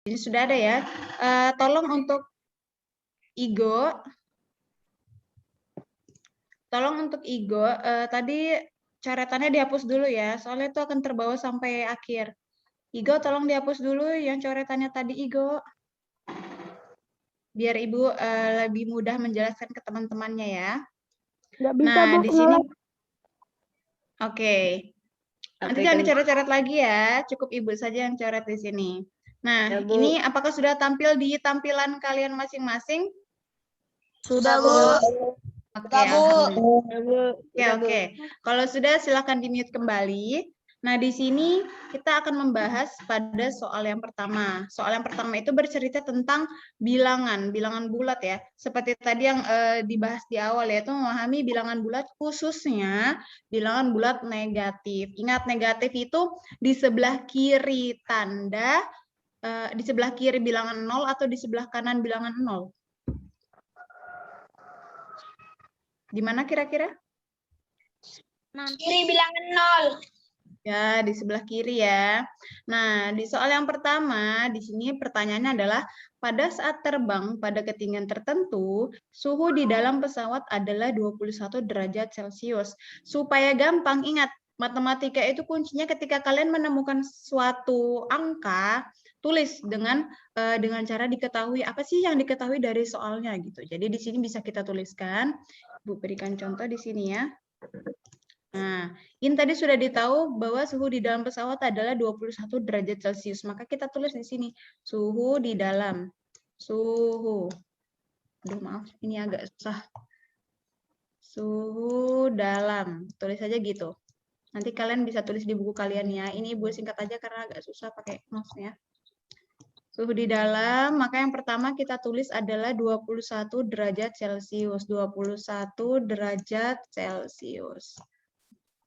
Ini sudah ada ya. Tolong untuk Igo. Tadi coretannya dihapus dulu ya, soalnya itu akan terbawa sampai akhir. Igo, tolong dihapus dulu yang coretannya tadi, Igo. Biar Ibu lebih mudah menjelaskan ke teman-temannya ya. Nggak bisa, Nah, Bu. di sini, oke. Nanti jangan dicoret-coret lagi ya, cukup Ibu saja yang coret di sini. Nah, Ya, Bu. ini apakah sudah tampil di tampilan kalian masing-masing? Sudah, Bu. Oke, alhamdulillah. Oke. Kalau sudah, silakan di-mute kembali. Nah, di sini kita akan membahas pada soal yang pertama. Soal yang pertama itu bercerita tentang bilangan bulat ya. Seperti tadi yang dibahas di awal, yaitu memahami bilangan bulat, khususnya bilangan bulat negatif. Ingat, negatif itu di sebelah kiri tanda, di sebelah kiri bilangan 0 atau di sebelah kanan bilangan 0. Di mana kira-kira? Kiri bilangan 0. Ya, di sebelah kiri ya. Nah, di soal yang pertama, di sini pertanyaannya adalah, pada saat terbang pada ketinggian tertentu, suhu di dalam pesawat adalah 21 derajat Celcius. Supaya gampang, ingat, matematika itu kuncinya ketika kalian menemukan suatu angka, tulis dengan cara diketahui, apa sih yang diketahui dari soalnya gitu. Jadi di sini bisa kita tuliskan. Bu berikan contoh di sini ya. Nah, ini tadi sudah ditahu bahwa suhu di dalam pesawat adalah 21 derajat Celcius. Maka kita tulis di sini, suhu di dalam. Suhu. Aduh, maaf, ini agak susah. Suhu dalam. Tulis aja gitu. Nanti kalian bisa tulis di buku kalian ya. Ini Ibu singkat aja karena agak susah pakai mouse ya. Suhu di dalam, maka yang pertama kita tulis adalah 21 derajat Celcius. 21 derajat Celcius.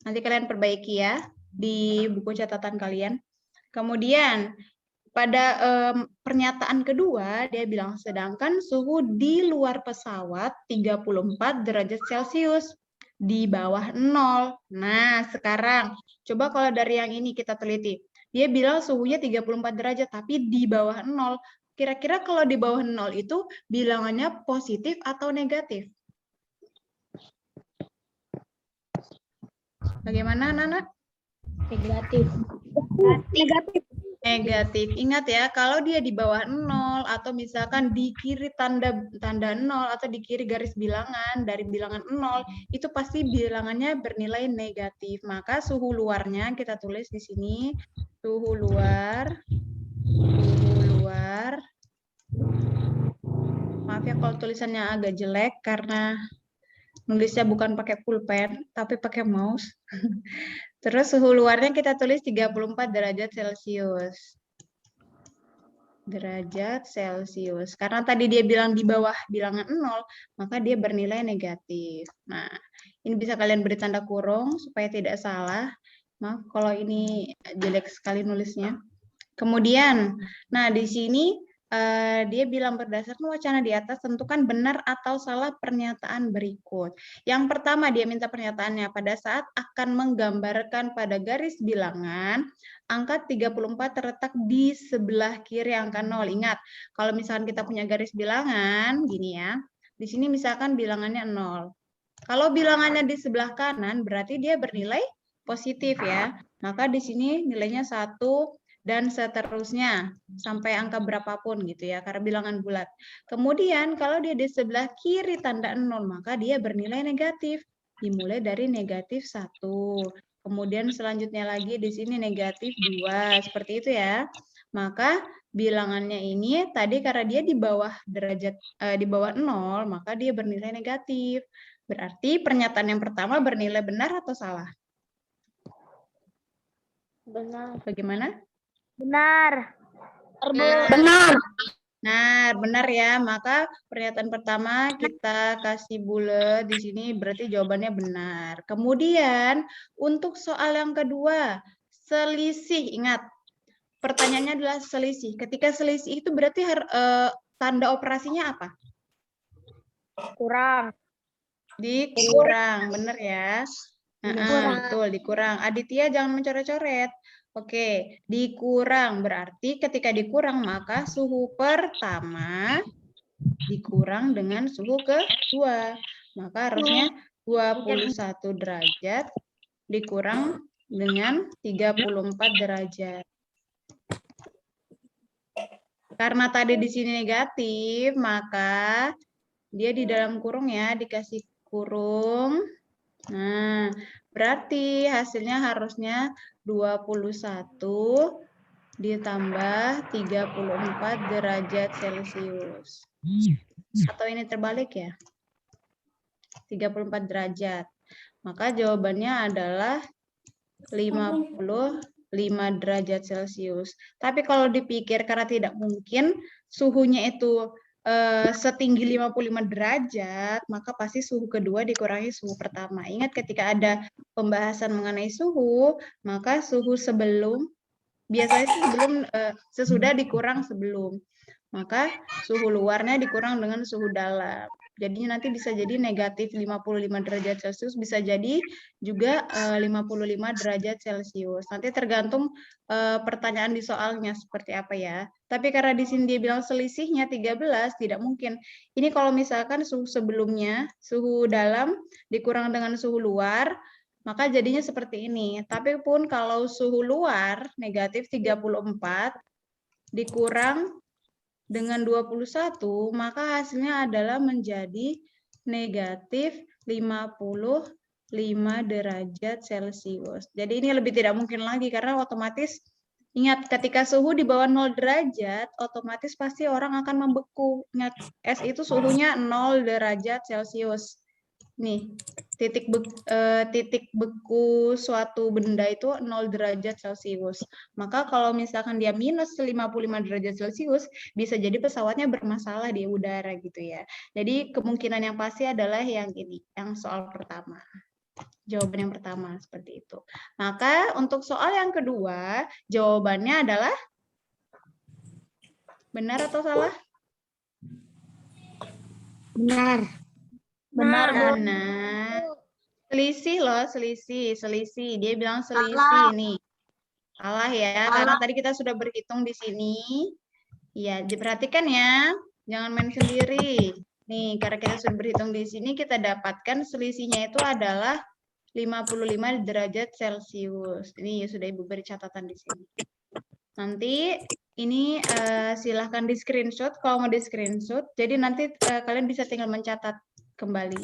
Nanti kalian perbaiki ya di buku catatan kalian. Kemudian pada pernyataan kedua dia bilang sedangkan suhu di luar pesawat 34 derajat Celcius di bawah 0. Nah, sekarang coba kalau dari yang ini kita teliti. Dia bilang suhunya 34 derajat tapi di bawah 0. Kira-kira kalau di bawah 0 itu bilangannya positif atau negatif? Bagaimana, Nana? Negatif. Negatif. Negatif. Ingat ya, kalau dia di bawah 0 atau misalkan di kiri tanda 0 atau di kiri garis bilangan dari bilangan 0, itu pasti bilangannya bernilai negatif. Maka suhu luarnya kita tulis di sini, suhu luar. Maaf ya kalau tulisannya agak jelek karena nulisnya bukan pakai pulpen, tapi pakai mouse. Terus suhu luarnya kita tulis 34 derajat Celcius. Derajat Celcius. Karena tadi dia bilang di bawah bilangan 0, maka dia bernilai negatif. Nah, ini bisa kalian beri tanda kurung supaya tidak salah. Maaf kalau ini jelek sekali nulisnya. Kemudian, nah di sini dia bilang berdasarkan wacana di atas tentukan benar atau salah pernyataan berikut. Yang pertama dia minta pernyataannya pada saat akan menggambarkan pada garis bilangan angka 34 terletak di sebelah kiri angka 0. Ingat, kalau misalkan kita punya garis bilangan gini ya. Di sini misalkan bilangannya 0. Kalau bilangannya di sebelah kanan berarti dia bernilai positif ya. Maka di sini nilainya 1 dan seterusnya sampai angka berapapun gitu ya, karena bilangan bulat. Kemudian kalau dia di sebelah kiri tanda 0, maka dia bernilai negatif. Dimulai dari negatif 1. Kemudian selanjutnya lagi di sini negatif 2, seperti itu ya. Maka bilangannya ini tadi karena dia di bawah derajat di bawah 0, maka dia bernilai negatif. Berarti pernyataan yang pertama bernilai benar atau salah? Benar. Bagaimana? Benar. Benar. Benar ya. Maka pernyataan pertama kita kasih bulat di sini berarti jawabannya benar. Kemudian untuk soal yang kedua, selisih. Ingat, pertanyaannya adalah selisih. Ketika selisih itu berarti tanda operasinya apa? Kurang. Dikurang, benar ya. Betul, dikurang. Aditya jangan mencoret-coret. Oke, dikurang berarti ketika dikurang maka suhu pertama dikurang dengan suhu kedua. Maka harusnya 21 derajat dikurang dengan 34 derajat. Karena tadi di sini negatif, maka dia di dalam kurung ya, dikasih kurung. Nah, berarti hasilnya harusnya 21 ditambah 34 derajat Celcius. Atau ini terbalik ya? 34 derajat. Maka jawabannya adalah 55 derajat Celcius. Tapi kalau dipikir karena tidak mungkin suhunya itu setinggi 55 derajat, maka pasti suhu kedua dikurangi suhu pertama. Ingat ketika ada pembahasan mengenai suhu, maka suhu sebelum, biasanya sebelum, sesudah dikurang sebelum. Maka suhu luarnya dikurang dengan suhu dalam. Jadi nanti bisa jadi negatif 55 derajat Celcius, bisa jadi juga 55 derajat Celcius. Nanti tergantung pertanyaan di soalnya seperti apa ya. Tapi karena di sini dia bilang selisihnya 13, tidak mungkin. Ini kalau misalkan suhu sebelumnya, suhu dalam dikurang dengan suhu luar, maka jadinya seperti ini. Tapi pun kalau suhu luar negatif 34 dikurang dengan 21, maka hasilnya adalah menjadi negatif 55 derajat Celcius. Jadi ini lebih tidak mungkin lagi karena otomatis, ingat ketika suhu di bawah 0 derajat, otomatis pasti orang akan membeku. Ingat, es itu suhunya 0 derajat Celcius. Nih, titik beku suatu benda itu 0 derajat Celcius. Maka kalau misalkan dia minus 55 derajat Celcius, bisa jadi pesawatnya bermasalah di udara gitu ya. Jadi kemungkinan yang pasti adalah yang ini, yang soal pertama. Jawaban yang pertama seperti itu. Maka untuk soal yang kedua, jawabannya adalah benar atau salah? Benar. Benar. Selisih loh, selisih. Dia bilang selisih nih. Salah ya, karena tadi kita sudah berhitung di sini. Iya, diperhatikan ya. Jangan main sendiri. Nih, karena kita sudah berhitung di sini, kita dapatkan selisihnya itu adalah 55 derajat Celcius. Ini sudah Ibu beri catatan di sini. Nanti ini silahkan di screenshot kalau mau di screenshot. Jadi nanti kalian bisa tinggal mencatat kembali.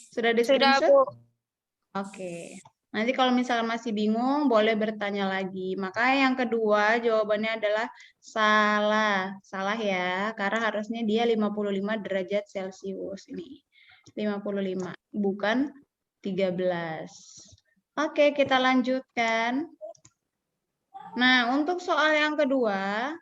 Sudah di screenshot? Oke. Nanti kalau misalnya masih bingung, boleh bertanya lagi. Maka yang kedua jawabannya adalah salah. Salah ya, karena harusnya dia 55 derajat Celcius. Ini 55, bukan 13. Oke, kita lanjutkan. Nah, untuk soal yang kedua,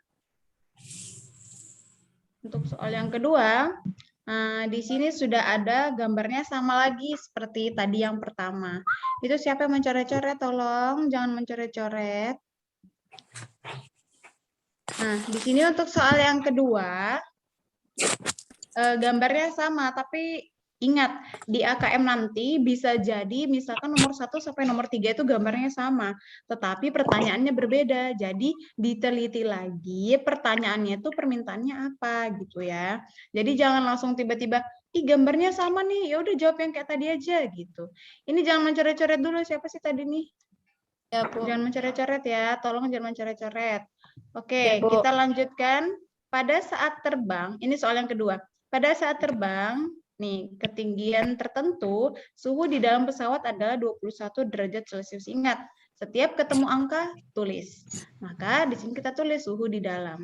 nah, di sini sudah ada gambarnya sama lagi seperti tadi yang pertama. Itu siapa yang mencoret-coret? Tolong jangan mencoret-coret. Nah, di sini untuk soal yang kedua, gambarnya sama, tapi ingat, di AKM nanti bisa jadi misalkan nomor 1 sampai nomor 3 itu gambarnya sama, tetapi pertanyaannya berbeda. Jadi diteliti lagi pertanyaannya itu permintaannya apa gitu ya. Jadi jangan langsung tiba-tiba, ih gambarnya sama nih, ya udah jawab yang kayak tadi aja gitu. Ini jangan mencoret-coret dulu, siapa sih tadi nih? Ya, Bu. Jangan mencoret-coret ya, tolong jangan mencoret-coret. Oke, ya, kita lanjutkan. Pada saat terbang, ini soal yang kedua. Pada saat terbang, nih, ketinggian tertentu, suhu di dalam pesawat adalah 21 derajat Celcius. Ingat, setiap ketemu angka, tulis. Maka di sini kita tulis suhu di dalam.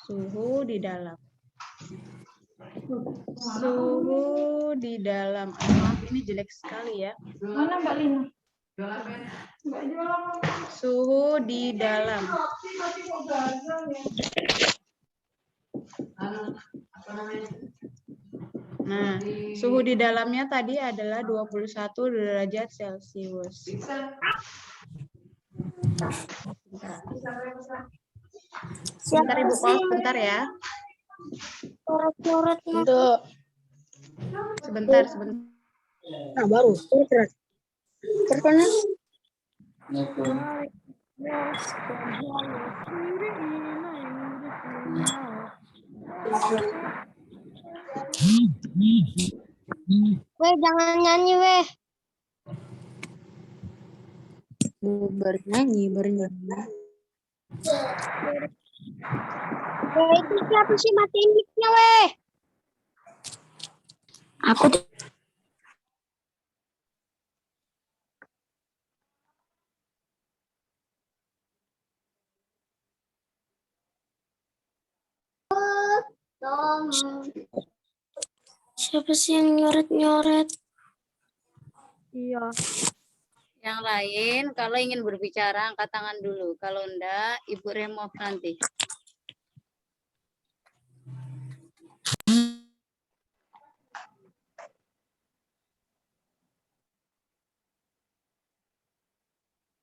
Suhu di dalam. Suhu di dalam. Maaf, ini jelek sekali ya. Mana Mbak Lina? Suhu di dalam. Nah, suhu di dalamnya tadi adalah 21 derajat Celcius. Sebentar Ibu, pause sebentar ya. Sebentar. Nah, baru. Terus Weh, jangan nyanyi, weh. Bernyanyi. Weh, itu siapa sih matiin mic-nya, weh? Aku siapa sih yang nyoret-nyoret? Iya. Yang lain, kalau ingin berbicara, angkat tangan dulu. Kalau enggak, Ibu remove nanti.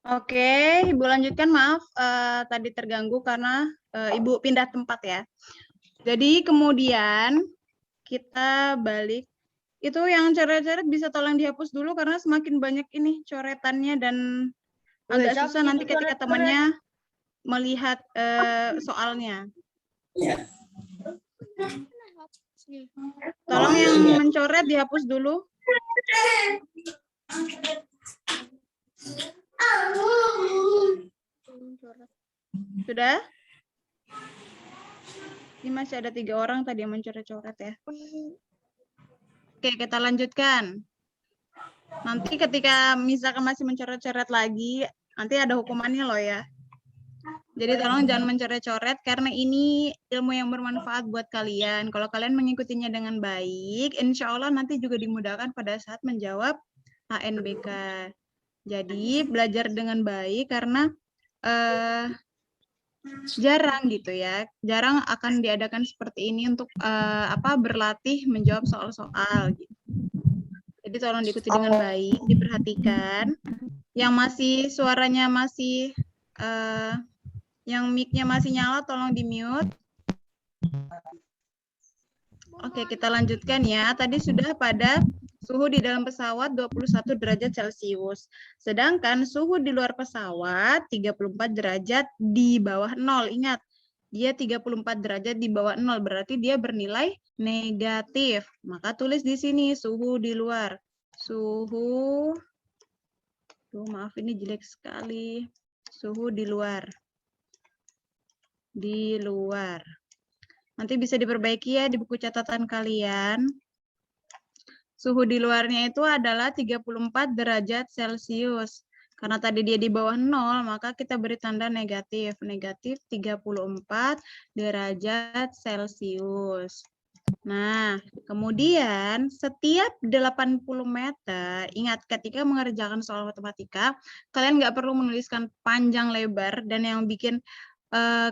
Oke, Ibu lanjutkan. Maaf, tadi terganggu karena Ibu pindah tempat ya. Jadi kemudian kita balik. Itu yang coret-coret bisa tolong dihapus dulu karena semakin banyak ini coretannya dan agak susah nanti ketika temannya melihat soalnya. Tolong yang mencoret dihapus dulu. Sudah? Ini masih ada 3 orang tadi yang mencoret-coret ya. Oke, kita lanjutkan. Nanti ketika misalkan masih mencoret-coret lagi, nanti ada hukumannya loh ya. Jadi tolong jangan mencoret-coret karena ini ilmu yang bermanfaat buat kalian. Kalau kalian mengikutinya dengan baik, insya Allah nanti juga dimudahkan pada saat menjawab HNBK. Jadi belajar dengan baik karena jarang gitu ya, jarang akan diadakan seperti ini untuk berlatih menjawab soal-soal gitu. Jadi tolong diikuti dengan baik, diperhatikan. Yang masih suaranya masih yang mic-nya masih nyala tolong di-mute. Oke, kita lanjutkan ya. Tadi sudah pada suhu di dalam pesawat 21 derajat Celcius. Sedangkan suhu di luar pesawat 34 derajat di bawah 0. Ingat, dia 34 derajat di bawah 0, berarti dia bernilai negatif. Maka tulis di sini suhu di luar. Suhu, maaf ini jelek sekali. Suhu di luar. Di luar. Nanti bisa diperbaiki ya di buku catatan kalian. Suhu di luarnya itu adalah 34 derajat Celcius. Karena tadi dia di bawah 0, maka kita beri tanda negatif. Negatif 34 derajat Celcius. Nah, kemudian setiap 80 meter, ingat ketika mengerjakan soal matematika, kalian nggak perlu menuliskan panjang lebar dan yang bikin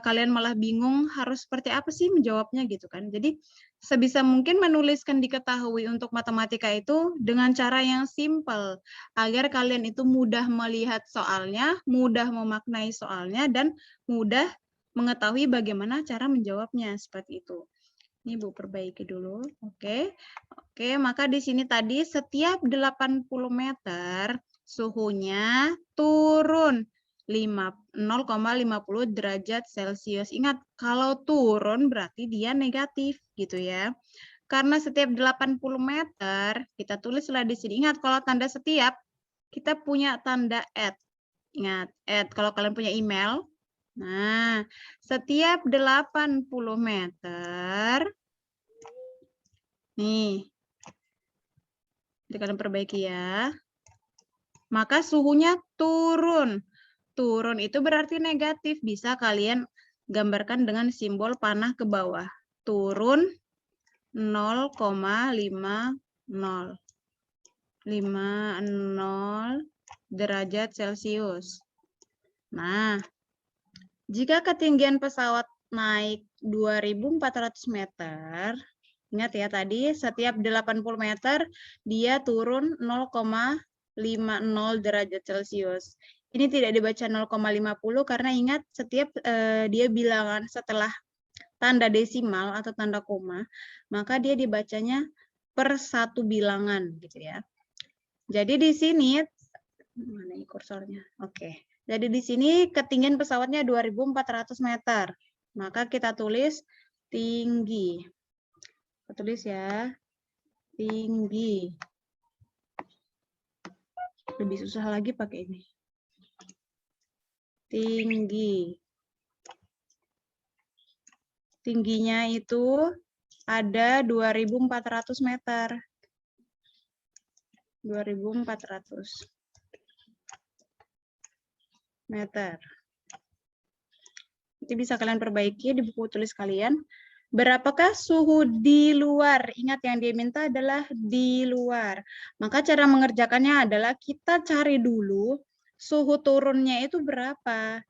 kalian malah bingung harus seperti apa sih menjawabnya gitu kan. Jadi sebisa mungkin menuliskan diketahui untuk matematika itu dengan cara yang simple agar kalian itu mudah melihat soalnya, mudah memaknai soalnya dan mudah mengetahui bagaimana cara menjawabnya seperti itu. Ini Bu perbaiki dulu. Oke. Oke, maka di sini tadi setiap 80 meter suhunya turun 0,50 derajat Celcius. Ingat, kalau turun berarti dia negatif gitu ya. Karena setiap 80 meter, kita tulislah di sini. Ingat, kalau tanda setiap, kita punya tanda @ Ingat, @ kalau kalian punya email. Nah, setiap 80 meter, nih, jadi kalian perbaiki ya. Maka suhunya turun. Turun itu berarti negatif. Bisa kalian gambarkan dengan simbol panah ke bawah. Turun 0,50 derajat Celcius. Nah, jika ketinggian pesawat naik 2.400 meter, ingat ya tadi setiap 80 meter dia turun 0,50 derajat Celcius. Ini tidak dibaca 0,50 karena ingat setiap dia bilangan setelah tanda desimal atau tanda koma, maka dia dibacanya per satu bilangan gitu ya. Jadi di sini Mana ini kursornya? Oke. Jadi di sini ketinggian pesawatnya 2.400 meter. Maka kita tulis tinggi. Kita tulis ya. Tinggi. Lebih susah lagi pakai ini. Tinggi. Tingginya itu ada 2.400 meter. 2.400 meter. Nanti bisa kalian perbaiki di buku tulis kalian. Berapakah suhu di luar? Ingat yang dia minta adalah di luar. Maka cara mengerjakannya adalah kita cari dulu suhu turunnya itu berapa.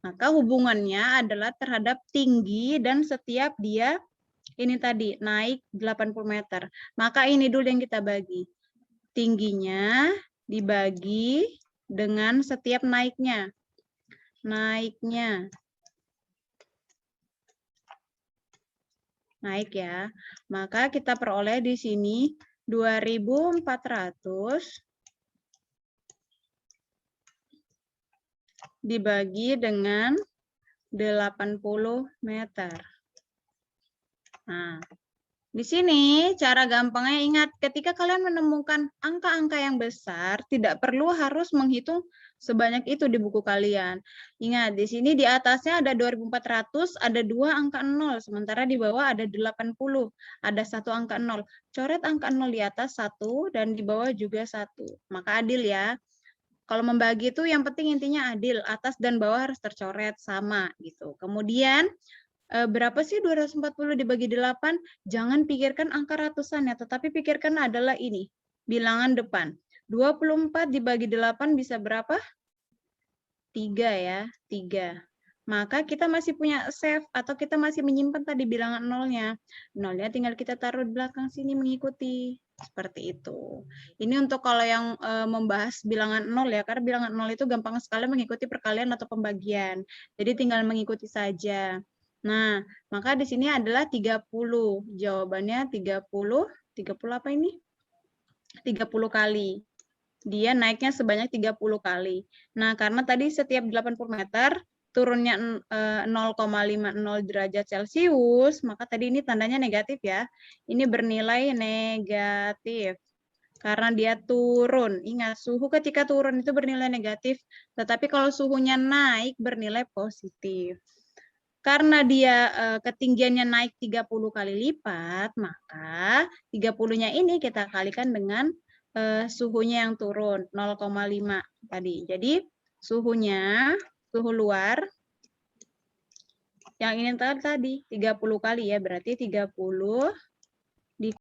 Maka hubungannya adalah terhadap tinggi dan setiap dia ini tadi naik 80 meter. Maka ini dulu yang kita bagi. Tingginya dibagi dengan setiap naiknya. Naiknya. Naik ya. Maka kita peroleh di sini 2.400 dibagi dengan 80 meter. Nah, di sini cara gampangnya ingat ketika kalian menemukan angka-angka yang besar, tidak perlu harus menghitung sebanyak itu di buku kalian. Ingat, di sini di atasnya ada 2.400, ada 2 angka 0, sementara di bawah ada 80, ada 1 angka 0. Coret angka 0 di atas 1 dan di bawah juga 1. Maka adil ya. Kalau membagi itu yang penting intinya adil, atas dan bawah harus tercoret sama gitu. Kemudian berapa sih 240 dibagi 8? Jangan pikirkan angka ratusan ya, tetapi pikirkan adalah ini, bilangan depan. 24 dibagi 8 bisa berapa? 3 ya, 3. Maka kita masih punya save atau kita masih menyimpan tadi bilangan nolnya. Nolnya tinggal kita taruh di belakang sini mengikuti. Seperti itu. Ini untuk kalau yang membahas bilangan nol ya, karena bilangan nol itu gampang sekali mengikuti perkalian atau pembagian. Jadi tinggal mengikuti saja. Nah, maka di sini adalah 30. Jawabannya 30. 30 apa ini? 30 kali. Dia naiknya sebanyak 30 kali. Nah, karena tadi setiap 80 meter turunnya 0,50 derajat Celcius, maka tadi ini tandanya negatif ya. Ini bernilai negatif. Karena dia turun. Ingat, suhu ketika turun itu bernilai negatif, tetapi kalau suhunya naik bernilai positif. Karena dia ketinggiannya naik 30 kali lipat, maka 30-nya ini kita kalikan dengan suhunya yang turun 0,5 tadi. Jadi suhunya, suhu luar yang ini tadi 30 kali ya, berarti 30